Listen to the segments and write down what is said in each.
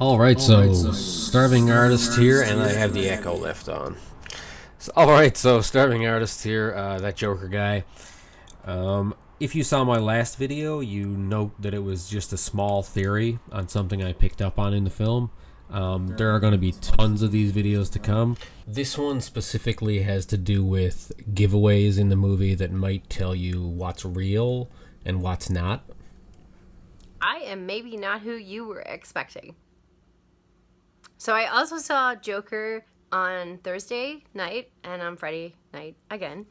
Alright, so Starving Artist here, and I have the echo lift on. Alright, so Starving Artist here, that Joker guy. If you saw my last video, you note that it was just a small theory on something I picked up on in the film. There are going to be tons of these videos to come. This one specifically has to do with giveaways in the movie that might tell you what's real and what's not. I am maybe not who you were expecting. So I also saw Joker on Thursday night and on Friday night again.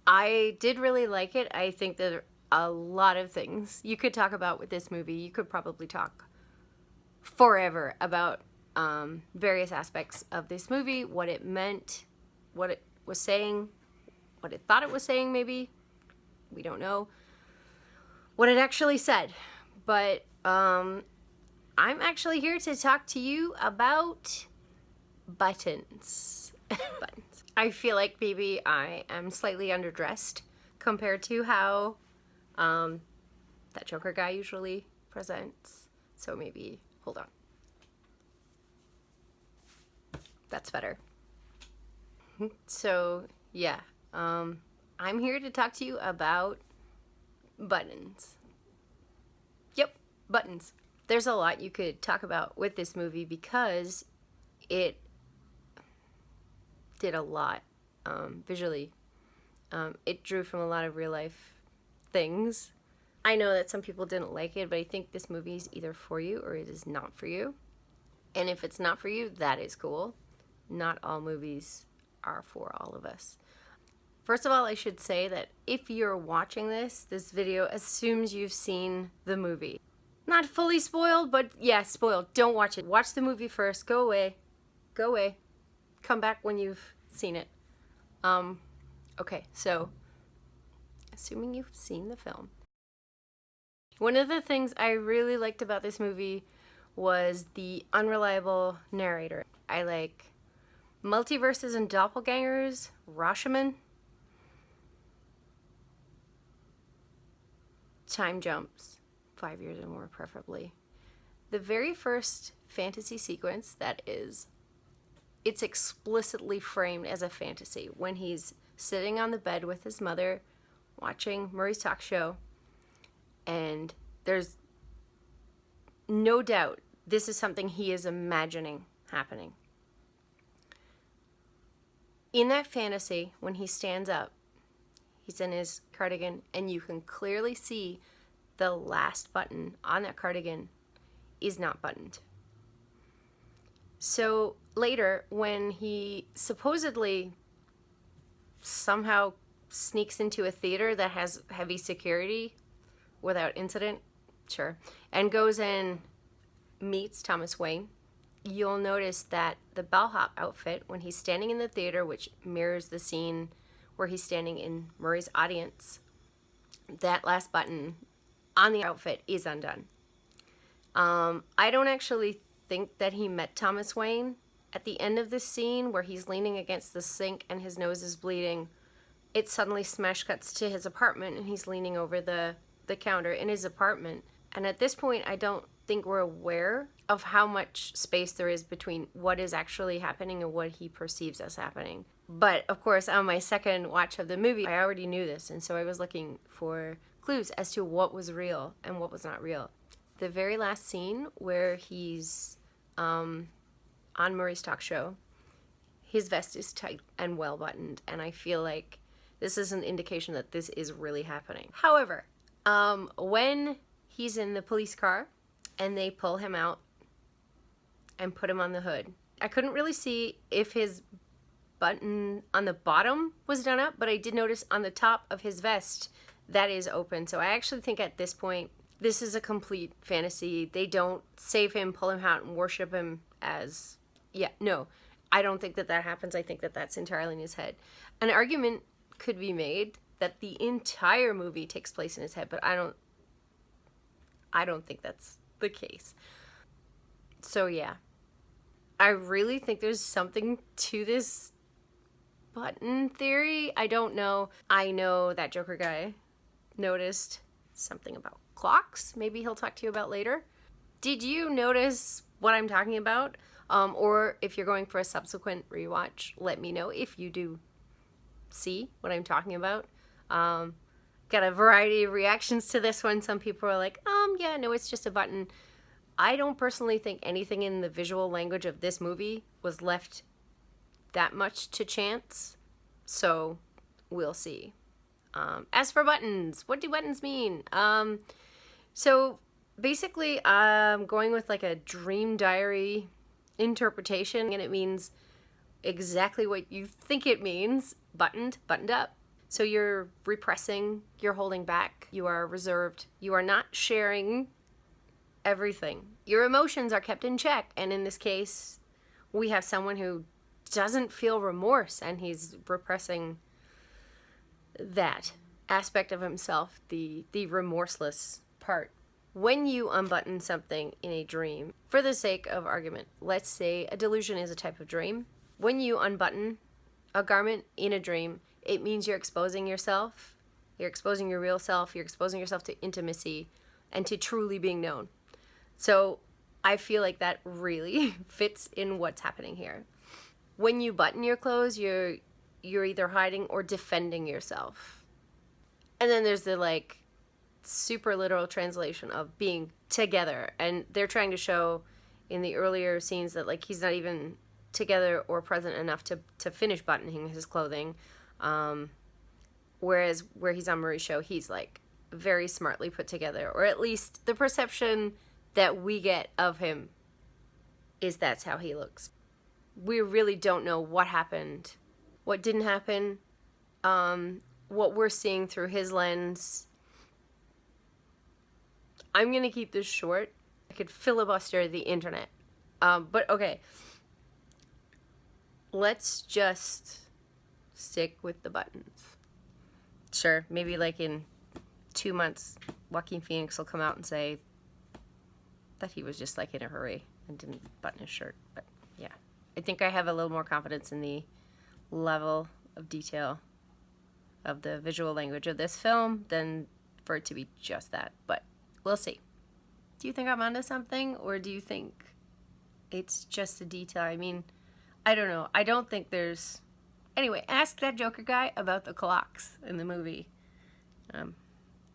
I did really like it. I think there are a lot of things you could talk about with this movie. You could probably talk forever about various aspects of this movie, what it meant, what it was saying, what it thought it was saying maybe. We don't know what it actually said. But I'm actually here to talk to you about buttons. Buttons. I feel like maybe I am slightly underdressed compared to how that Joker guy usually presents. So maybe, hold on. That's better. So, yeah. I'm here to talk to you about buttons. Yep, buttons. There's a lot you could talk about with this movie because it did a lot visually. It drew from a lot of real life things. I know that some people didn't like it, but I think this movie is either for you or it is not for you. And if it's not for you, that is cool. Not all movies are for all of us. First of all, I should say that if you're watching this video assumes you've seen the movie. Not fully spoiled, but yeah, spoiled. Don't watch it. Watch the movie first. Go away. Go away. Come back when you've seen it. Okay, so assuming you've seen the film. One of the things I really liked about this movie was the unreliable narrator. I like multiverses and doppelgangers, Rashomon, time jumps, 5 years or more preferably. The very first fantasy sequence it's explicitly framed as a fantasy when he's sitting on the bed with his mother watching Murray's talk show, and there's no doubt this is something he is imagining happening. In that fantasy, when he stands up, he's in his cardigan, and you can clearly see the last button on that cardigan is not buttoned. So later, when he supposedly somehow sneaks into a theater that has heavy security without incident, sure, and goes and meets Thomas Wayne, you'll notice that the bellhop outfit, when he's standing in the theater, which mirrors the scene where he's standing in Murray's audience, that last button on the outfit is undone. I don't actually think that he met Thomas Wayne. At the end of this scene where he's leaning against the sink and his nose is bleeding, it suddenly smash cuts to his apartment and he's leaning over the counter in his apartment. And at this point, I don't think we're aware of how much space there is between what is actually happening and what he perceives as happening. But of course, on my second watch of the movie, I already knew this, and so I was looking for clues as to what was real and what was not real. The very last scene where he's on Murray's talk show, his vest is tight and well buttoned, and I feel like this is an indication that this is really happening. However, when he's in the police car and they pull him out and put him on the hood, I couldn't really see if his button on the bottom was done up, but I did notice on the top of his vest that is open. So I actually think at this point, this is a complete fantasy. They don't save him, pull him out, and worship him as... Yeah, no. I don't think that happens. I think that that's entirely in his head. An argument could be made that the entire movie takes place in his head, but I don't think that's the case. So yeah. I really think there's something to this button theory. I don't know. I know that Joker guy noticed something about clocks. Maybe he'll talk to you about later. Did you notice what I'm talking about. Or if you're going for a subsequent rewatch, let me know if you do see what I'm talking about. Got a variety of reactions to this one. Some people are like, yeah, no, it's just a button. I don't personally think anything in the visual language of this movie was left that much to chance. So we'll see. As for buttons, what do buttons mean? So basically, I'm going with like a dream diary interpretation, and it means exactly what you think it means. Buttoned up. So you're repressing, you're holding back, you are reserved, you are not sharing everything. Your emotions are kept in check, and in this case, we have someone who doesn't feel remorse, and he's repressing that aspect of himself, the remorseless part. When you unbutton something in a dream, for the sake of argument, let's say a delusion is a type of dream. When you unbutton a garment in a dream, it means you're exposing yourself, you're exposing your real self, you're exposing yourself to intimacy and to truly being known. So I feel like that really fits in what's happening here. When you button your clothes, you're either hiding or defending yourself. And then there's the like super literal translation of being together, and they're trying to show in the earlier scenes that like he's not even together or present enough to finish buttoning his clothing, whereas where he's on Marie's show, he's like very smartly put together, or at least the perception that we get of him is that's how he looks. We really don't know what happened, what didn't happen, what we're seeing through his lens. I'm going to keep this short. I could filibuster the internet. But okay. Let's just stick with the buttons. Sure, maybe like in 2 months, Joaquin Phoenix will come out and say that he was just like in a hurry and didn't button his shirt. But yeah, I think I have a little more confidence in the level of detail of the visual language of this film than for it to be just that. But we'll see. Do you think I'm onto something, or do you think it's just a detail? I mean, I don't know. I don't think there's... Anyway, ask that Joker guy about the clocks in the movie.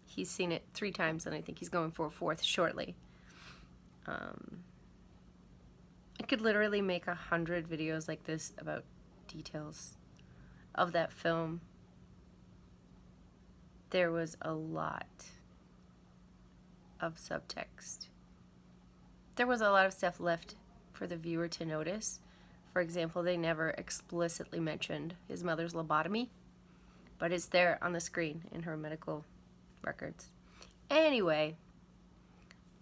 He's seen it 3 times, and I think he's going for a 4th shortly. I could literally make 100 videos like this about details of that film. There was a lot of subtext. There was a lot of stuff left for the viewer to notice. For example, they never explicitly mentioned his mother's lobotomy, but it's there on the screen in her medical records. Anyway,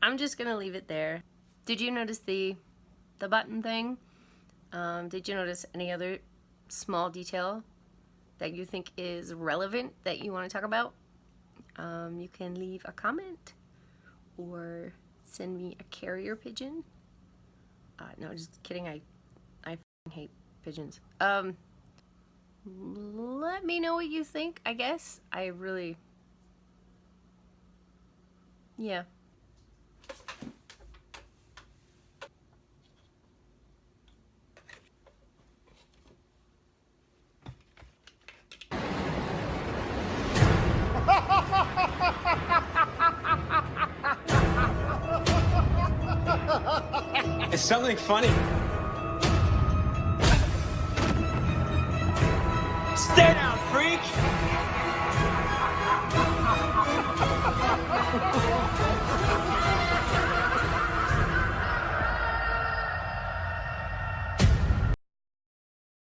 I'm just gonna leave it there. Did you notice the button thing? Did you notice any other small detail that you think is relevant that you want to talk about? You can leave a comment or send me a carrier pigeon. No, just kidding. I hate pigeons. Let me know what you think, I guess. I really... Yeah. Is something funny? Stay down, freak!